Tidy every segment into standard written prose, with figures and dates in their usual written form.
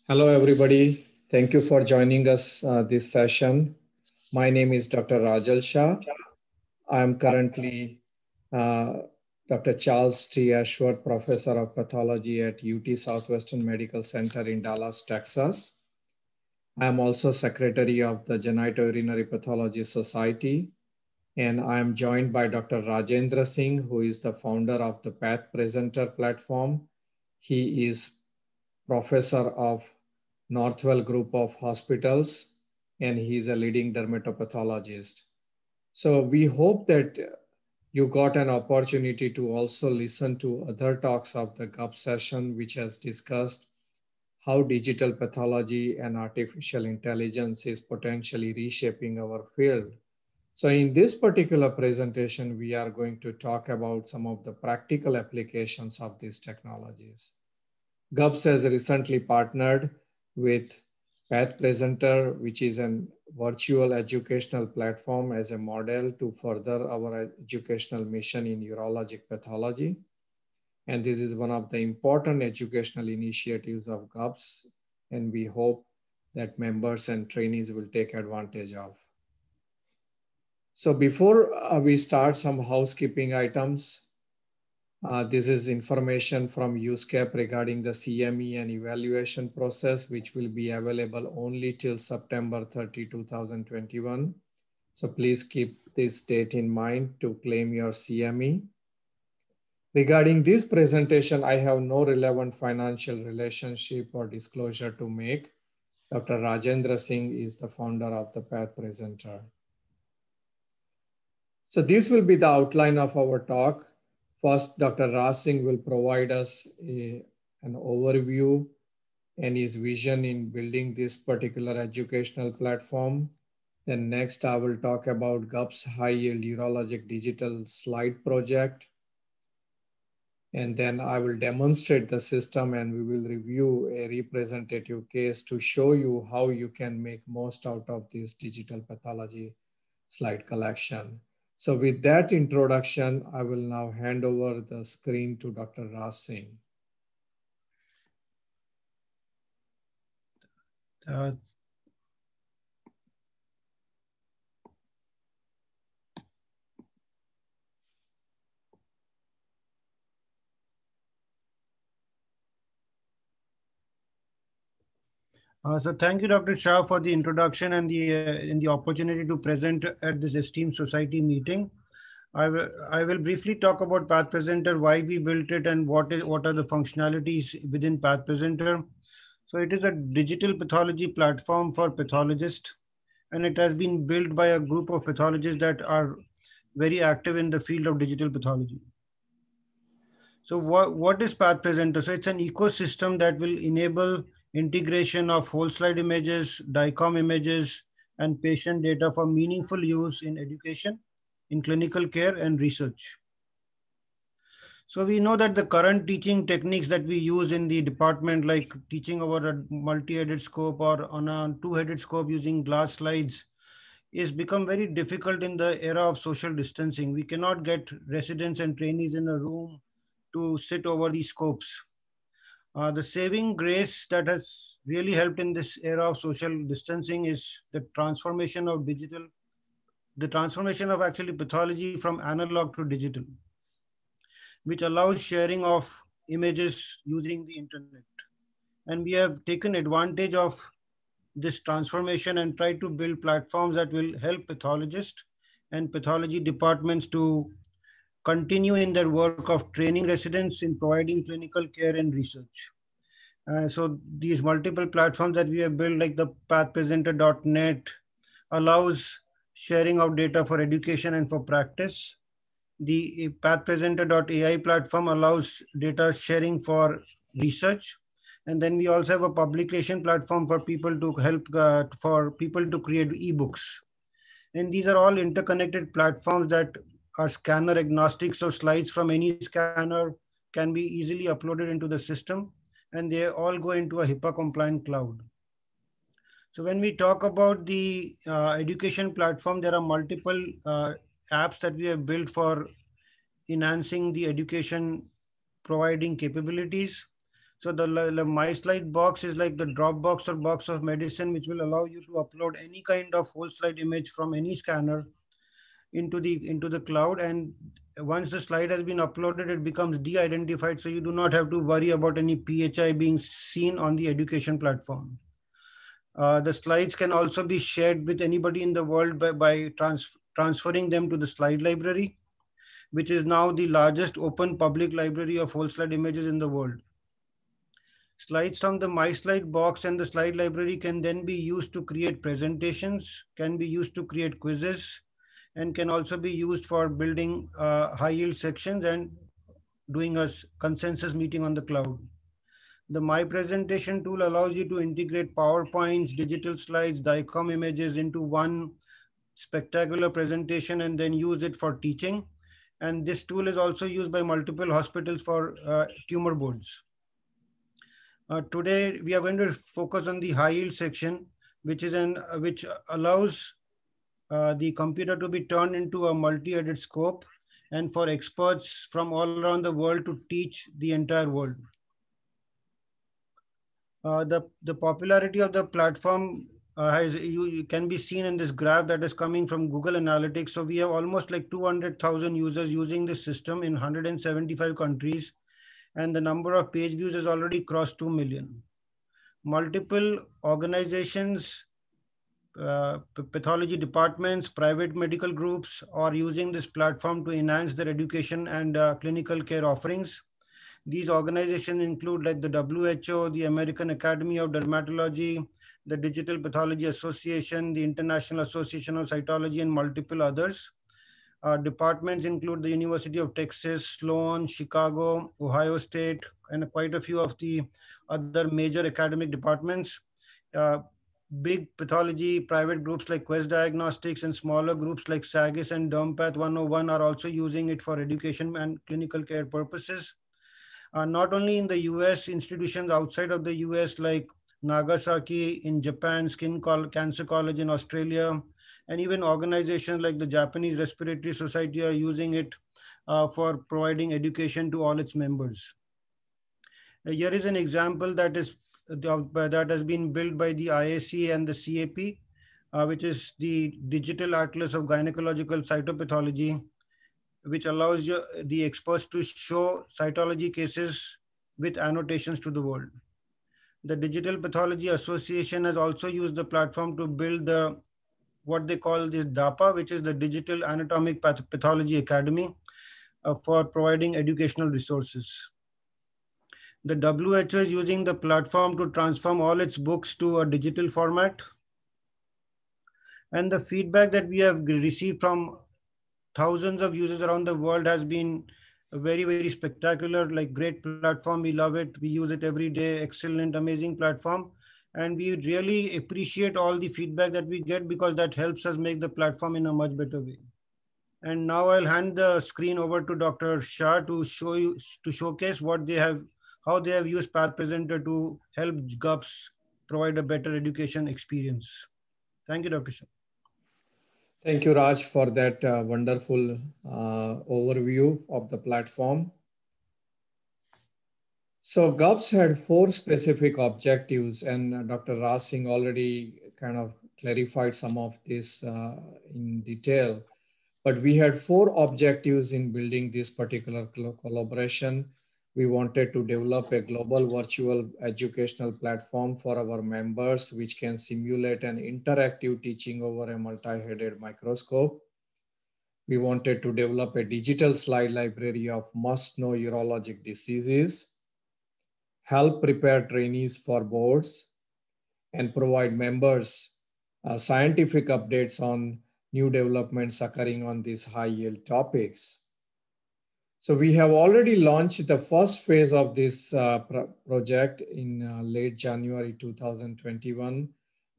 Hello, everybody. Thank you for joining us this session. My name is Dr. Rajal Shah. I am currently uh, Dr. Charles T. Ashworth, Professor of Pathology at UT Southwestern Medical Center in Dallas, Texas. I am also Secretary of the Genitourinary Pathology Society, and I am joined by Dr. Rajendra Singh, who is the founder of the Path Presenter platform. He is professor of Northwell Group of Hospitals, and he's a leading dermatopathologist. So we hope that you got an opportunity to also listen to other talks of the GUP session, which has discussed how digital pathology and artificial intelligence is potentially reshaping our field. So in this particular presentation, we are going to talk about some of the practical applications of these technologies. GUPS has recently partnered with Path Presenter, which is a virtual educational platform as a model to further our educational mission in urologic pathology. And this is one of the important educational initiatives of GUPS, and we hope that members and trainees will take advantage of. So before we start, some housekeeping items. This is information from USCAP regarding the CME and evaluation process, which will be available only till September 30, 2021. So please keep this date in mind to claim your CME. Regarding this presentation, I have no relevant financial relationship or disclosure to make. Dr. Rajendra Singh is the founder of the Path Presenter. So this will be the outline of our talk. First, Dr. Raj Singh will provide us an overview and his vision in building this particular educational platform. Then next, I will talk about GUPS High Yield Urologic Digital Slide Project. And then I will demonstrate the system and we will review a representative case to show you how you can make most out of this digital pathology slide collection. So with that introduction, I will now hand over the screen to Dr. Raj Singh. So thank you, Dr. Shah, for the introduction and the opportunity to present at this esteemed society meeting. I will briefly talk about Path Presenter, why we built it, and what are the functionalities within Path Presenter. So it is a digital pathology platform for pathologists, and it has been built by a group of pathologists that are very active in the field of digital pathology. So what is Path Presenter? So it's an ecosystem that will enable integration of whole slide images, DICOM images, and patient data for meaningful use in education, in clinical care and research. So we know that the current teaching techniques that we use in the department, like teaching over a multi-headed scope or on a two-headed scope using glass slides, is become very difficult in the era of social distancing. We cannot get residents and trainees in a room to sit over these scopes. The saving grace that has really helped in this era of social distancing is the transformation of actually pathology from analog to digital, which allows sharing of images using the internet. And we have taken advantage of this transformation and tried to build platforms that will help pathologists and pathology departments to continue in their work of training residents in providing clinical care and research. So these multiple platforms that we have built, like the pathpresenter.net, allows sharing of data for education and for practice. The pathpresenter.ai platform allows data sharing for research. And then we also have a publication platform for people to help, for people to create ebooks. And these are all interconnected platforms that are scanner agnostic. So slides from any scanner can be easily uploaded into the system, and they all go into a HIPAA compliant cloud. So when we talk about the education platform, there are multiple apps that we have built for enhancing the education providing capabilities. So the My Slide box is like the Dropbox or box of medicine, which will allow you to upload any kind of whole slide image from any scanner into the cloud. And once the slide has been uploaded, it becomes de-identified. So you do not have to worry about any PHI being seen on the education platform. The slides can also be shared with anybody in the world by transferring them to the slide library, which is now the largest open public library of whole slide images in the world. Slides from the My Slide box and the slide library can then be used to create presentations, can be used to create quizzes, and can also be used for building high yield sections and doing a consensus meeting on the cloud. The My Presentation tool allows you to integrate PowerPoints, digital slides, DICOM images into one spectacular presentation and then use it for teaching. And this tool is also used by multiple hospitals for tumor boards. Today, we are going to focus on the high yield section, which allows the computer to be turned into a multi-edit scope and for experts from all around the world to teach the entire world. The popularity of the platform you can be seen in this graph that is coming from Google Analytics. So we have almost like 200,000 users using this system in 175 countries, and the number of page views has already crossed 2 million. Multiple organizations, pathology departments, private medical groups are using this platform to enhance their education and clinical care offerings. These organizations include like the WHO, the American Academy of Dermatology, the Digital Pathology Association, the International Association of Cytology, and multiple others. Departments include the University of Texas, Sloan, Chicago, Ohio State, and quite a few of the other major academic departments. Big pathology private groups like Quest Diagnostics and smaller groups like SAGIS and DermPath 101 are also using it for education and clinical care purposes. Not only in the US, institutions outside of the US like Nagasaki in Japan, Cancer College in Australia, and even organizations like the Japanese Respiratory Society are using it for providing education to all its members. Here is an example that has been built by the IAC and the CAP, which is the Digital Atlas of Gynecological Cytopathology, which allows the experts to show cytology cases with annotations to the world. The Digital Pathology Association has also used the platform to build what they call this DAPA, which is the Digital Anatomic Pathology Academy, for providing educational resources. The WHO is using the platform to transform all its books to a digital format. And the feedback that we have received from thousands of users around the world has been very, very spectacular, like great platform. We love it. We use it every day. Excellent, amazing platform. And we really appreciate all the feedback that we get because that helps us make the platform in a much better way. And now I'll hand the screen over to Dr. Shah to showcase how they have used PathPresenter to help GUPS provide a better education experience. Thank you, Dr. Shah. Thank you, Raj, for that wonderful overview of the platform. So GUPS had 4 specific objectives, and Dr. Raj Singh already kind of clarified some of this in detail. But we had 4 objectives in building this particular collaboration. We wanted to develop a global virtual educational platform for our members, which can simulate an interactive teaching over a multi-headed microscope. We wanted to develop a digital slide library of must-know urologic diseases, help prepare trainees for boards, and provide members scientific updates on new developments occurring on these high-yield topics. So we have already launched the first phase of this project in late January 2021.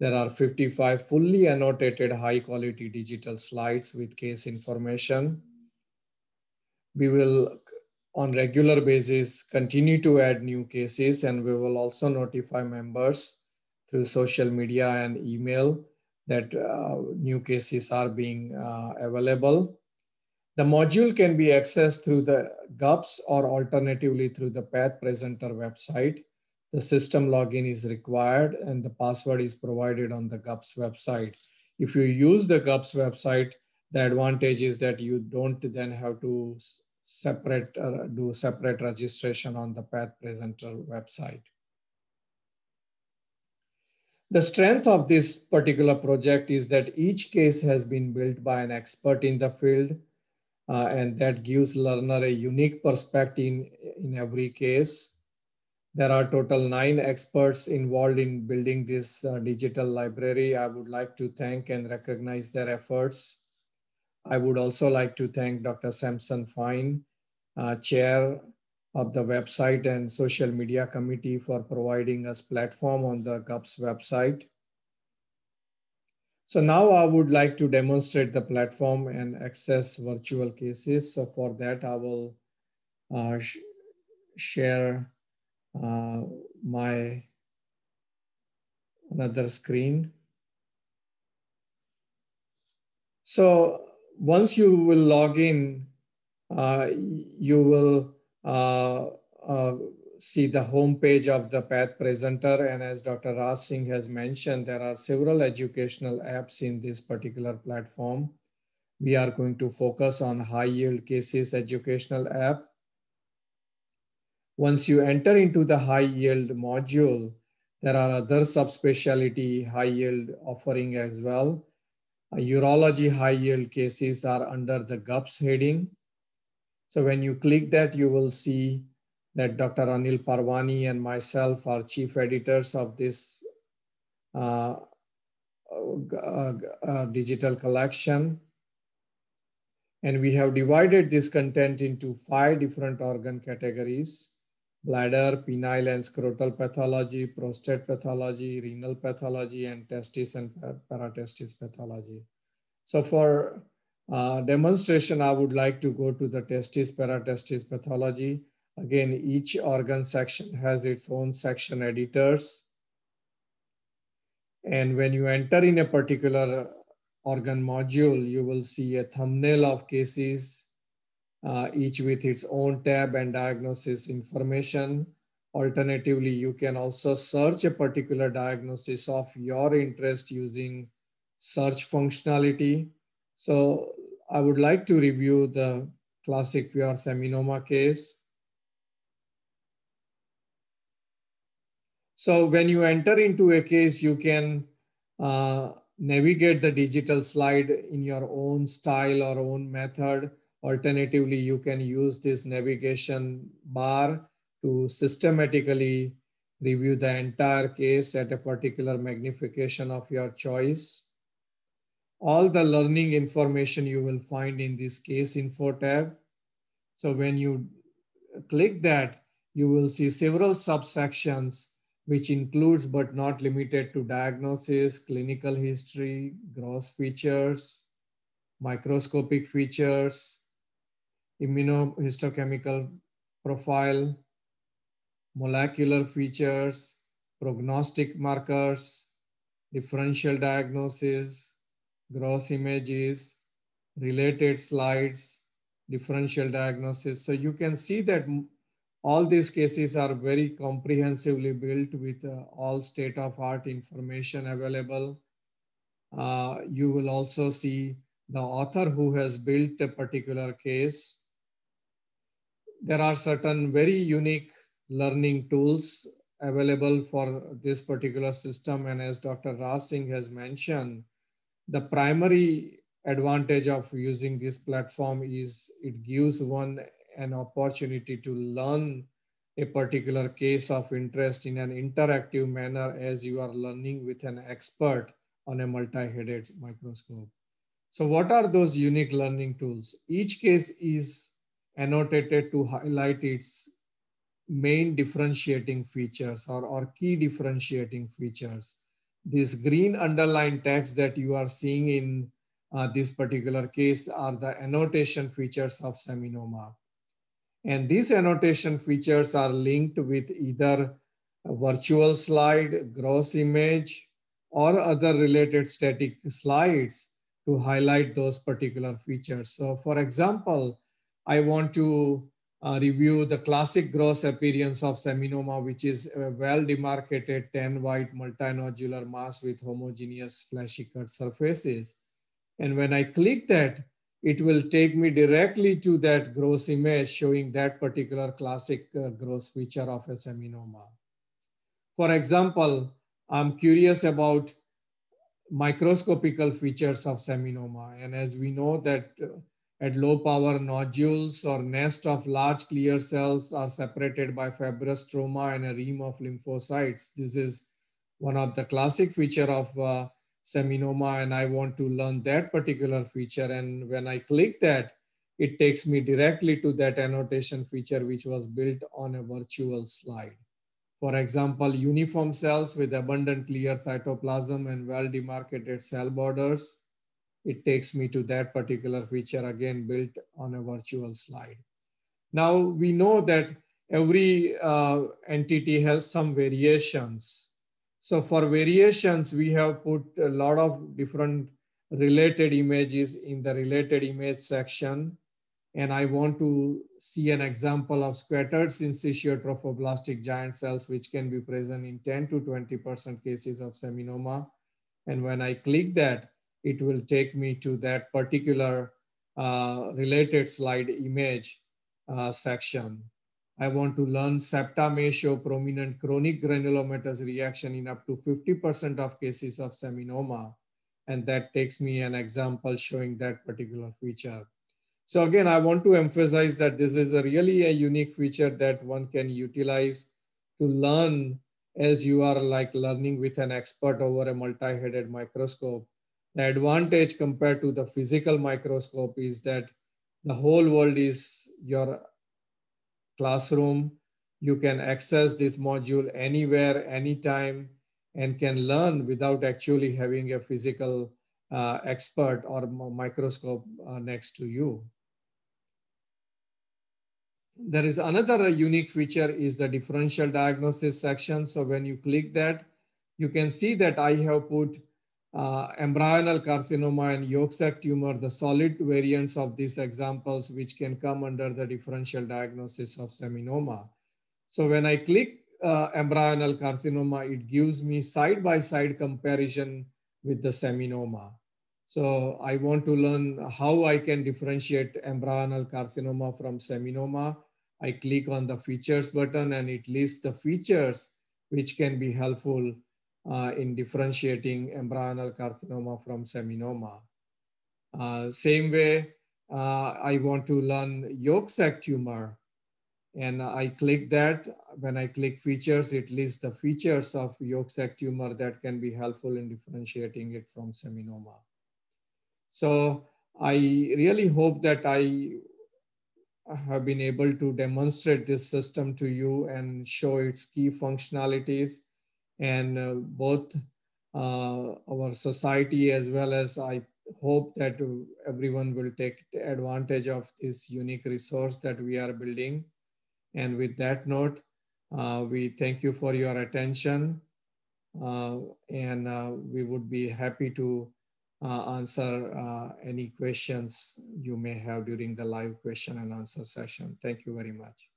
There are 55 fully annotated high-quality digital slides with case information. We will, on regular basis, continue to add new cases, and we will also notify members through social media and email that new cases are being available. The module can be accessed through the GUPS or alternatively through the PathPresenter website. the system login is required and the password is provided on the GUPS website. If you use the GUPS website, the advantage is that you don't then have to do separate registration on the PathPresenter website. The strength of this particular project is that each case has been built by an expert in the field, and that gives learner a unique perspective in every case. There are total 9 experts involved in building this digital library. I would like to thank and recognize their efforts. I would also like to thank Dr. Samson Fine, chair of the website and social media committee, for providing us platform on the GUPS website. So now I would like to demonstrate the platform and access virtual cases. So for that, I will share my another screen. So once you will log in, you will see the home page of the PathPresenter. And as Dr. Raj Singh has mentioned, there are several educational apps in this particular platform. We are going to focus on high yield cases educational app. Once you enter into the high yield module, there are other subspecialty high yield offering as well. Urology high yield cases are under the GUPS heading. So when you click that, you will see that Dr. Anil Parwani and myself are chief editors of this digital collection. And we have divided this content into 5 different organ categories: bladder, penile and scrotal pathology, prostate pathology, renal pathology, and testis and paratestis pathology. So for demonstration, I would like to go to the testis paratestis pathology. Again, each organ section has its own section editors. And when you enter in a particular organ module, you will see a thumbnail of cases, each with its own tab and diagnosis information. Alternatively, you can also search a particular diagnosis of your interest using search functionality. So I would like to review the classic pure seminoma case. So when you enter into a case, you can navigate the digital slide in your own style or own method. Alternatively, you can use this navigation bar to systematically review the entire case at a particular magnification of your choice. All the learning information you will find in this case info tab. So when you click that, you will see several subsections, which includes but not limited to diagnosis, clinical history, gross features, microscopic features, immunohistochemical profile, molecular features, prognostic markers, differential diagnosis, gross images, related slides, differential diagnosis. So you can see that all these cases are very comprehensively built with all state-of-art information available. You will also see the author who has built a particular case. There are certain very unique learning tools available for this particular system. And as Dr. Raj Singh has mentioned, the primary advantage of using this platform is it gives one an opportunity to learn a particular case of interest in an interactive manner as you are learning with an expert on a multi-headed microscope. So what are those unique learning tools? Each case is annotated to highlight its main differentiating features or key differentiating features. This green underlined text that you are seeing in this particular case are the annotation features of seminoma. And these annotation features are linked with either a virtual slide, gross image, or other related static slides to highlight those particular features. So for example, I want to review the classic gross appearance of seminoma, which is a well-demarcated 10 white multinodular mass with homogeneous fleshy cut surfaces. And when I click that, it will take me directly to that gross image showing that particular classic gross feature of a seminoma. For example, I'm curious about microscopical features of seminoma. And as we know that at low power, nodules or nest of large clear cells are separated by fibrous stroma and a rim of lymphocytes. This is one of the classic feature of seminoma, and I want to learn that particular feature. And when I click that, it takes me directly to that annotation feature, which was built on a virtual slide. For example, uniform cells with abundant clear cytoplasm and well-demarcated cell borders. It takes me to that particular feature, again built on a virtual slide. Now we know that every entity has some variations. So for variations, we have put a lot of different related images in the related image section. And I want to see an example of scattered syncytial trophoblastic giant cells, which can be present in 10 to 20% cases of seminoma. And when I click that, it will take me to that particular related slide image section. I want to learn septa may show prominent chronic granulomatous reaction in up to 50% of cases of seminoma. And that takes me an example showing that particular feature. So again, I want to emphasize that this is really a unique feature that one can utilize to learn as you are like learning with an expert over a multi-headed microscope. The advantage compared to the physical microscope is that the whole world is your classroom. You can access this module anywhere, anytime, and can learn without actually having a physical expert or microscope next to you. There is another unique feature is the differential diagnosis section. So when you click that, you can see that I have put embryonal carcinoma and yolk sac tumor, the solid variants of these examples, which can come under the differential diagnosis of seminoma. So when I click embryonal carcinoma, it gives me side-by-side comparison with the seminoma. So I want to learn how I can differentiate embryonal carcinoma from seminoma. I click on the features button and it lists the features which can be helpful in differentiating embryonal carcinoma from seminoma. Same way, I want to learn yolk sac tumor. And I click that. When I click features, it lists the features of yolk sac tumor that can be helpful in differentiating it from seminoma. So I really hope that I have been able to demonstrate this system to you and show its key functionalities. And both our society as well as I hope that everyone will take advantage of this unique resource that we are building. And with that note, we thank you for your attention. And we would be happy to answer any questions you may have during the live question and answer session. Thank you very much.